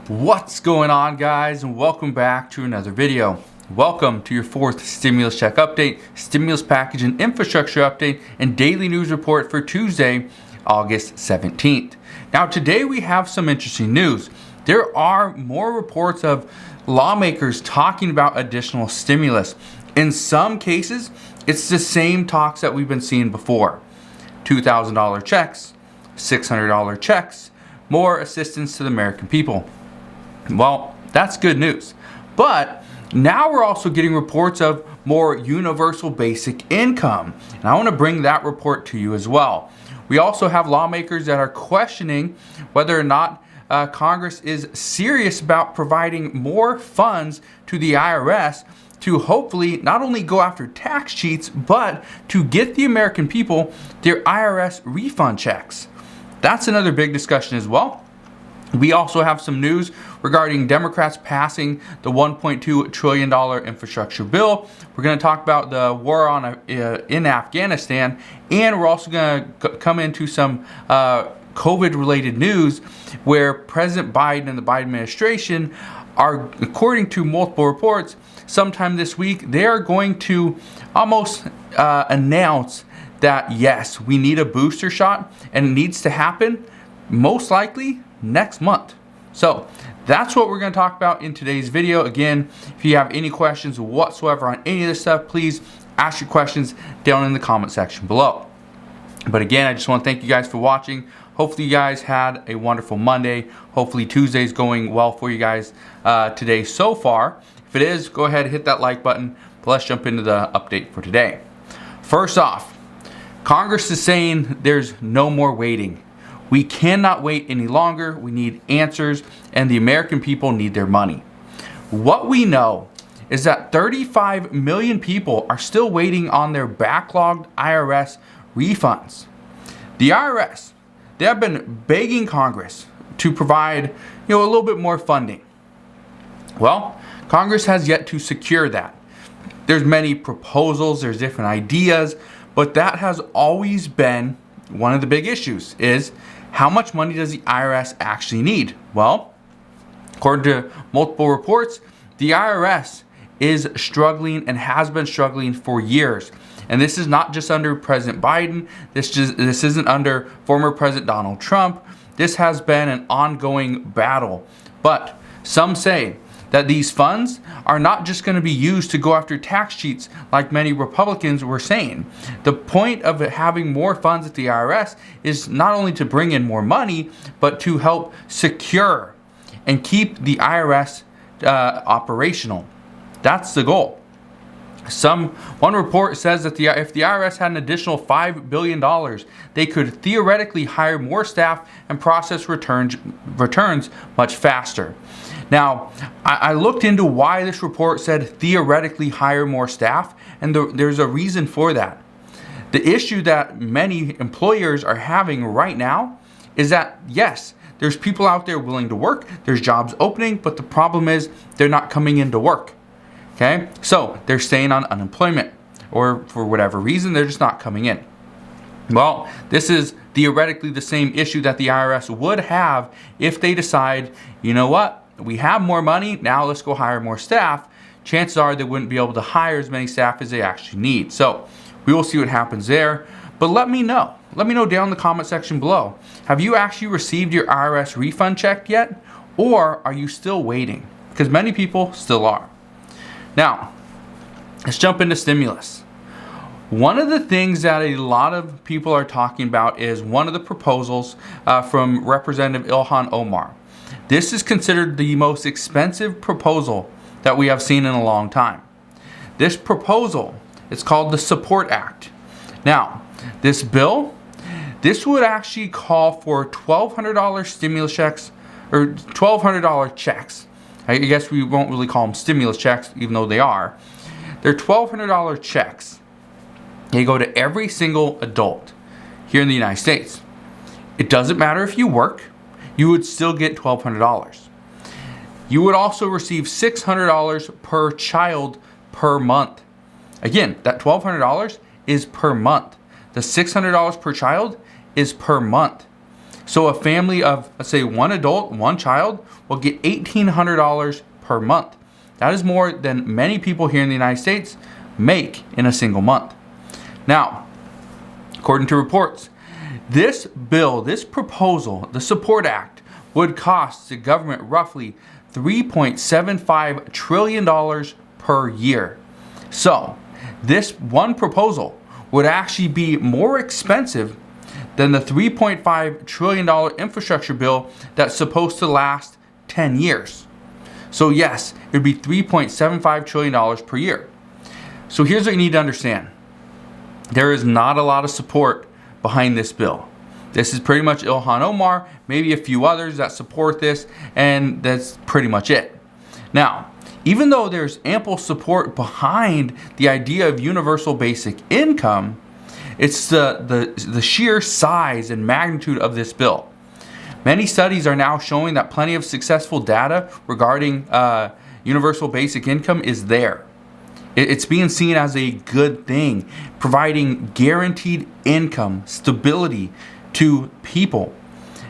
What's going on, guys, and welcome back to another video. Welcome to your fourth stimulus check update, stimulus package and infrastructure update, and daily news report for Tuesday, August 17th. Now today we have some interesting news. There are more reports of lawmakers talking about additional stimulus. In some cases, it's the same talks that we've been seeing before. $2,000 checks, $600 checks, more assistance to the American people. Well, that's good news. But now we're also getting reports of more universal basic income. And I want to bring that report to you as well. We also have lawmakers that are questioning whether or not Congress is serious about providing more funds to the IRS to hopefully not only go after tax cheats, but to get the American people their IRS refund checks. That's another big discussion as well. We also have some news regarding Democrats passing the $1.2 trillion infrastructure bill. We're going to talk about the war in Afghanistan, and we're also going to come into some COVID-related news where President Biden and the Biden administration are, according to multiple reports, sometime this week, they are going to almost announce that, yes, we need a booster shot, and it needs to happen most likely next month. So that's what we're going to talk about in today's video. Again, if you have any questions whatsoever on any of this stuff, please ask your questions down in the comment section below. But again, I just want to thank you guys for watching. Hopefully you guys had a wonderful Monday. Hopefully Tuesday's going well for you guys today so far. If it is, go ahead and hit that like button. But let's jump into the update for today. First off, Congress is saying there's no more waiting. We cannot wait any longer. We need answers, and the American people need their money. What we know is that 35 million people are still waiting on their backlogged IRS refunds. The IRS, they have been begging Congress to provide, a little bit more funding. Well, Congress has yet to secure that. There's many proposals, there's different ideas, but that has always been one of the big issues is how much money does the IRS actually need? Well, according to multiple reports, the IRS is struggling and has been struggling for years. And this is not just under President Biden. This isn't under former President Donald Trump. This has been an ongoing battle. But some say that these funds are not just going to be used to go after tax cheats like many Republicans were saying. The point of having more funds at the IRS is not only to bring in more money, but to help secure and keep the IRS operational. That's the goal. One report says that if the IRS had an additional $5 billion, they could theoretically hire more staff and process returns much faster. Now, I looked into why this report said theoretically hire more staff, and there's a reason for that. The issue that many employers are having right now is that, yes, there's people out there willing to work, there's jobs opening, but the problem is they're not coming into work. Okay, so they're staying on unemployment, or for whatever reason, they're just not coming in. Well, this is theoretically the same issue that the IRS would have if they decide, you know what, we have more money, now let's go hire more staff. Chances are they wouldn't be able to hire as many staff as they actually need. So we will see what happens there. But let me know. Let me know down in the comment section below. Have you actually received your IRS refund check yet? Or are you still waiting? Because many people still are. Now, let's jump into stimulus. One of the things that a lot of people are talking about is one of the proposals from Representative Ilhan Omar. This is considered the most expensive proposal that we have seen in a long time. This proposal is called the Support Act. Now, this bill, this would actually call for $1,200 stimulus checks, or $1,200 checks. I guess we won't really call them stimulus checks, even though they are. They're $1,200 checks. They go to every single adult here in the United States. It doesn't matter if you work, you would still get $1,200. You would also receive $600 per child per month. Again, that $1,200 is per month. The $600 per child is per month. So a family of, let's say, one adult, one child will get $1,800 per month. That is more than many people here in the United States make in a single month. Now, according to reports, this bill, this proposal, the Support Act, would cost the government roughly $3.75 trillion per year. So, this one proposal would actually be more expensive than the $3.5 trillion infrastructure bill that's supposed to last 10 years. So yes, it would be $3.75 trillion per year. So here's what you need to understand. There is not a lot of support behind this bill. This is pretty much Ilhan Omar, maybe a few others that support this, and that's pretty much it. Now, even though there's ample support behind the idea of universal basic income, it's the sheer size and magnitude of this bill. Many studies are now showing that plenty of successful data regarding universal basic income is there. It's being seen as a good thing, providing guaranteed income, stability to people.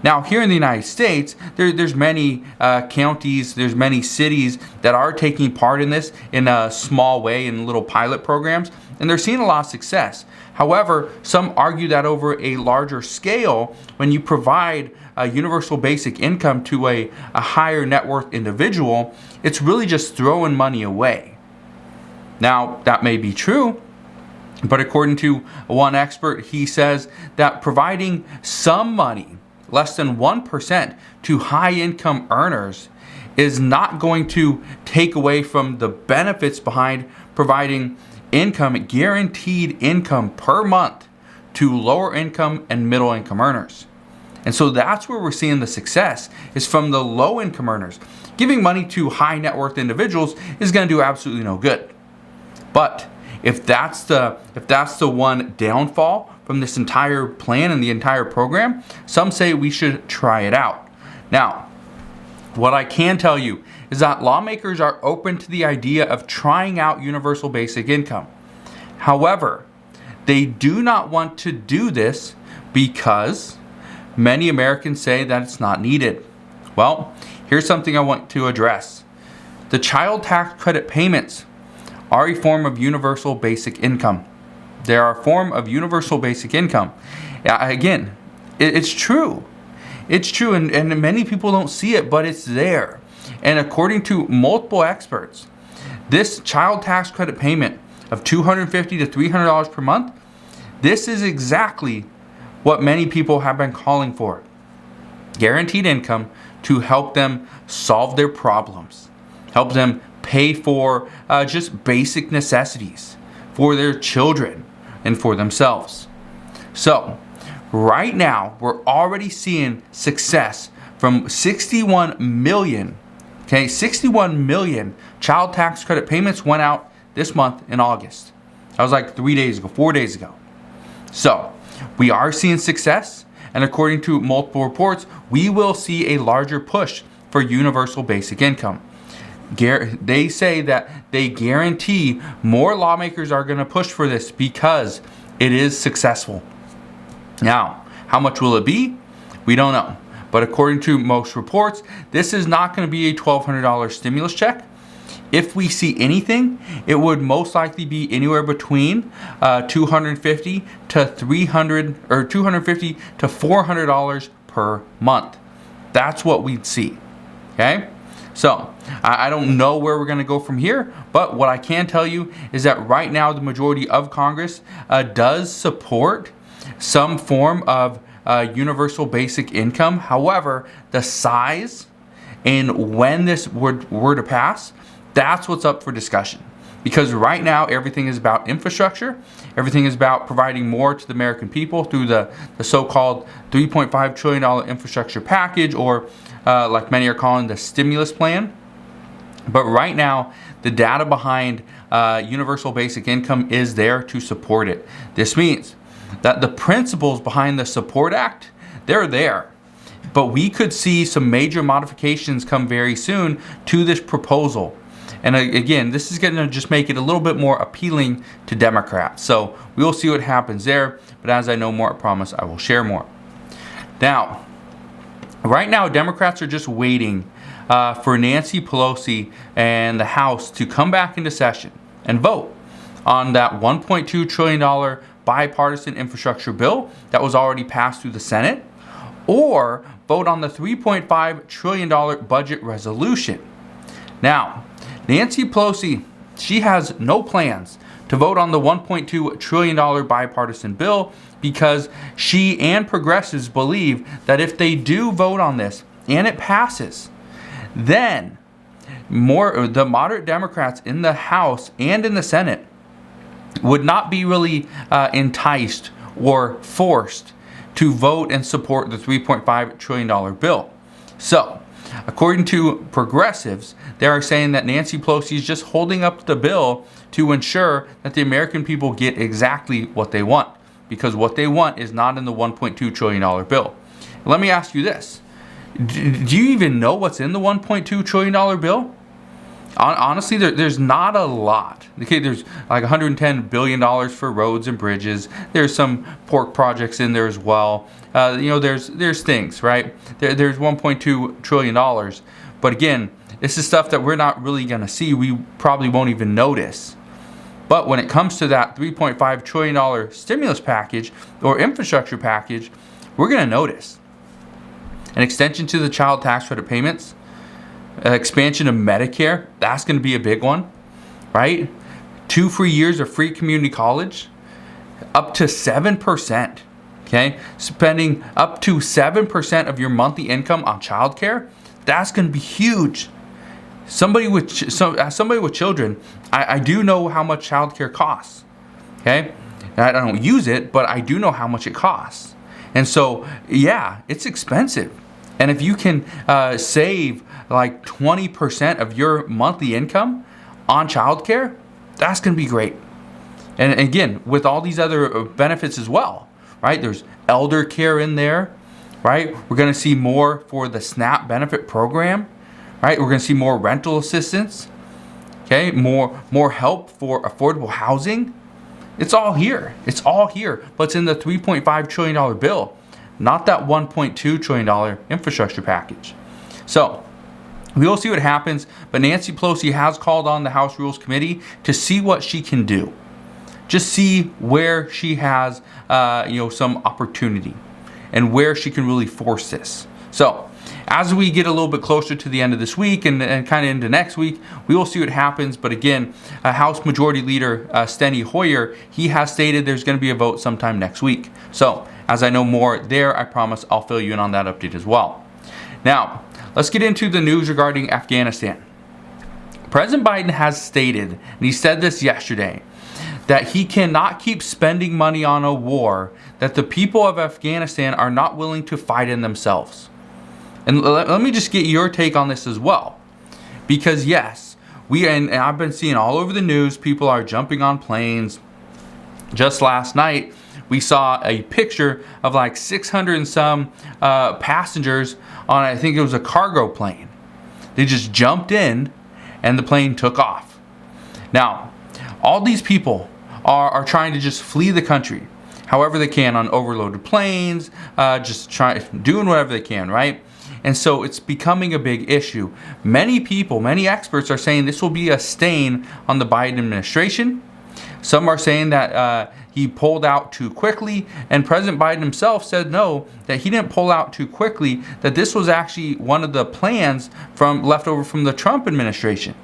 Now, here in the United States, there's many counties, there's many cities that are taking part in this in a small way in little pilot programs, and they're seeing a lot of success. However, some argue that over a larger scale, when you provide a universal basic income to a higher net worth individual, it's really just throwing money away. Now, that may be true, but according to one expert, he says that providing some money, less than 1%, to high income earners is not going to take away from the benefits behind providing income, guaranteed income per month to lower income and middle income earners. And so that's where we're seeing the success is from the low income earners. Giving money to high net worth individuals is going to do absolutely no good. But if that's the one downfall from this entire plan and the entire program, some say we should try it out. Now, what I can tell you is that lawmakers are open to the idea of trying out universal basic income. However, they do not want to do this because many Americans say that it's not needed. Well, here's something I want to address. The child tax credit payments are a form of universal basic income. They are a form of universal basic income. Again, it's true. It's true, and many people don't see it, but it's there. And according to multiple experts, this child tax credit payment of $250 to $300 per month, this is exactly what many people have been calling for. Guaranteed income to help them solve their problems, help them pay for just basic necessities for their children and for themselves. So, right now, we're already seeing success from 61 million child tax credit payments went out this month in August. That was like 4 days ago. So, we are seeing success, and according to multiple reports, we will see a larger push for universal basic income. They say that they guarantee more lawmakers are going to push for this because it is successful. Now, how much will it be? We don't know. But according to most reports, this is not going to be a $1,200 stimulus check. If we see anything, it would most likely be anywhere between $250 to $400 per month. That's what we'd see. Okay? So, I don't know where we're going to go from here, but what I can tell you is that right now the majority of Congress does support some form of universal basic income. However, the size and when this were to pass, that's what's up for discussion. Because right now everything is about infrastructure. Everything is about providing more to the American people through the so-called $3.5 trillion infrastructure package, or like many are calling the stimulus plan. But right now, the data behind universal basic income is there to support it. This means that the principles behind the Support Act, they're there. But we could see some major modifications come very soon to this proposal. And again, this is going to just make it a little bit more appealing to Democrats. So we will see what happens there. But as I know more, I promise I will share more. Now, Right now, Democrats are just waiting for Nancy Pelosi and the House to come back into session and vote on that $1.2 trillion bipartisan infrastructure bill that was already passed through the Senate, or vote on the $3.5 trillion budget resolution. Now, Nancy Pelosi, she has no plans to vote on the $1.2 trillion bipartisan bill because she and progressives believe that if they do vote on this and it passes, then the moderate Democrats in the House and in the Senate would not be really enticed or forced to vote and support the $3.5 trillion bill. So, according to progressives, they are saying that Nancy Pelosi is just holding up the bill to ensure that the American people get exactly what they want, because what they want is not in the $1.2 trillion bill. Let me ask you this. Do you even know what's in the $1.2 trillion bill? Honestly, there's not a lot. Okay, there's like $110 billion for roads and bridges. There's some pork projects in there as well. There's things, right? There's $1.2 trillion. But again, this is stuff that we're not really going to see. We probably won't even notice. But when it comes to that $3.5 trillion stimulus package or infrastructure package, we're going to notice. An extension to the child tax credit payments, expansion of Medicare, that's going to be a big one, right? 2 free years of free community college, up to 7%, okay? Spending up to 7% of your monthly income on childcare, that's going to be huge. Somebody with children, I do know how much childcare costs, okay? I don't use it, but I do know how much it costs. And so, yeah, it's expensive. And if you can save like 20% of your monthly income on childcare, that's going to be great. And again, with all these other benefits as well, right? There's elder care in there, right? We're going to see more for the SNAP benefit program, right? We're going to see more rental assistance, okay? More help for affordable housing. It's all here. It's all here, but it's in the $3.5 trillion bill. Not that $1.2 trillion infrastructure package. So, we will see what happens, but Nancy Pelosi has called on the House Rules Committee to see what she can do. Just see where she has some opportunity and where she can really force this. So, as we get a little bit closer to the end of this week and kind of into next week, we will see what happens. But again, House Majority Leader Steny Hoyer, he has stated there's going to be a vote sometime next week. So, as I know more there, I promise I'll fill you in on that update as well. Now, let's get into the news regarding Afghanistan. President Biden has stated, and he said this yesterday, that he cannot keep spending money on a war that the people of Afghanistan are not willing to fight in themselves. And let me just get your take on this as well. Because yes, and I've been seeing all over the news, people are jumping on planes. Just last night, we saw a picture of like 600 and some passengers on, I think it was a cargo plane. They just jumped in and the plane took off. Now, all these people are trying to just flee the country however they can on overloaded planes, doing whatever they can, right? And so it's becoming a big issue. Many experts are saying this will be a stain on the Biden administration. Some are saying that he pulled out too quickly, and President Biden himself said no, that he didn't pull out too quickly, that this was actually one of the plans left over from the Trump administration,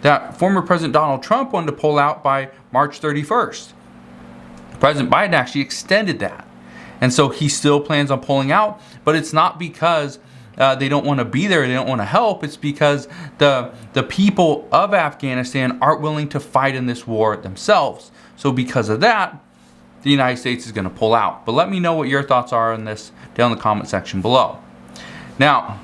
that former President Donald Trump wanted to pull out by March 31st. President Biden actually extended that. And so he still plans on pulling out, but it's not because they don't want to be there, they don't want to help. It's because the people of Afghanistan aren't willing to fight in this war themselves. So because of that, the United States is going to pull out. But let me know what your thoughts are on this down in the comment section below. Now,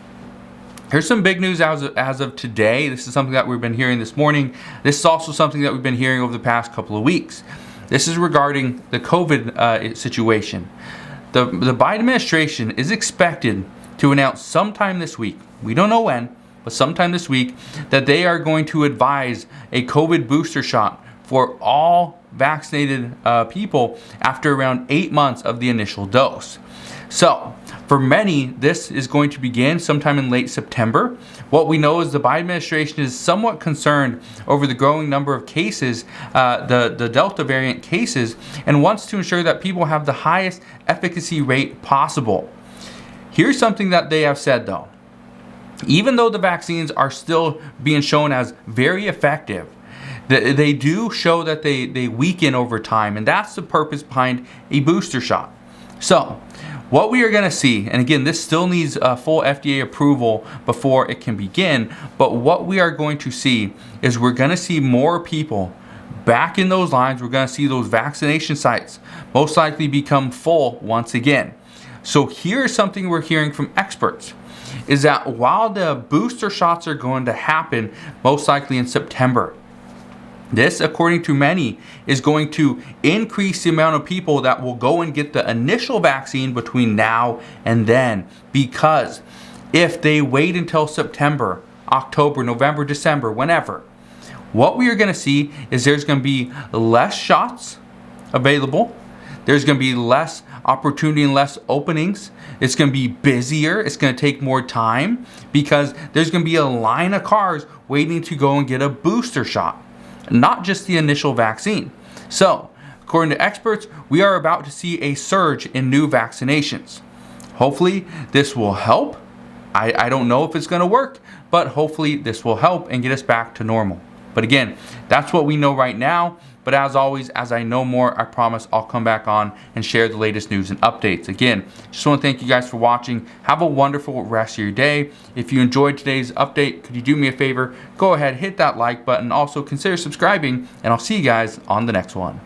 here's some big news as of today. This is something that we've been hearing this morning. This is also something that we've been hearing over the past couple of weeks. This is regarding the COVID situation. The Biden administration is expected to announce sometime this week, we don't know when, but sometime this week, that they are going to advise a COVID booster shot for all vaccinated people after around 8 months of the initial dose. So, for many, this is going to begin sometime in late September. What we know is the Biden administration is somewhat concerned over the growing number of cases, the Delta variant cases, and wants to ensure that people have the highest efficacy rate possible. Here's something that they have said though. Even though the vaccines are still being shown as very effective, they do show that they weaken over time, and that's the purpose behind a booster shot. So, what we are going to see, and again, this still needs full FDA approval before it can begin, but what we are going to see is we're going to see more people back in those lines. We're going to see those vaccination sites most likely become full once again. So here's something we're hearing from experts, is that while the booster shots are going to happen most likely in September, this, according to many, is going to increase the amount of people that will go and get the initial vaccine between now and then. Because if they wait until September, October, November, December, whenever, what we are going to see is there's going to be less shots available. There's going to be less opportunity and less openings. It's going to be busier. It's going to take more time because there's going to be a line of cars waiting to go and get a booster shot, not just the initial vaccine. So, according to experts, we are about to see a surge in new vaccinations. Hopefully, this will help. I don't know if it's going to work, but hopefully this will help and get us back to normal. But again, that's what we know right now. But as always, as I know more, I promise I'll come back on and share the latest news and updates. Again, just want to thank you guys for watching. Have a wonderful rest of your day. If you enjoyed today's update, could you do me a favor? Go ahead, hit that like button. Also, consider subscribing, and I'll see you guys on the next one.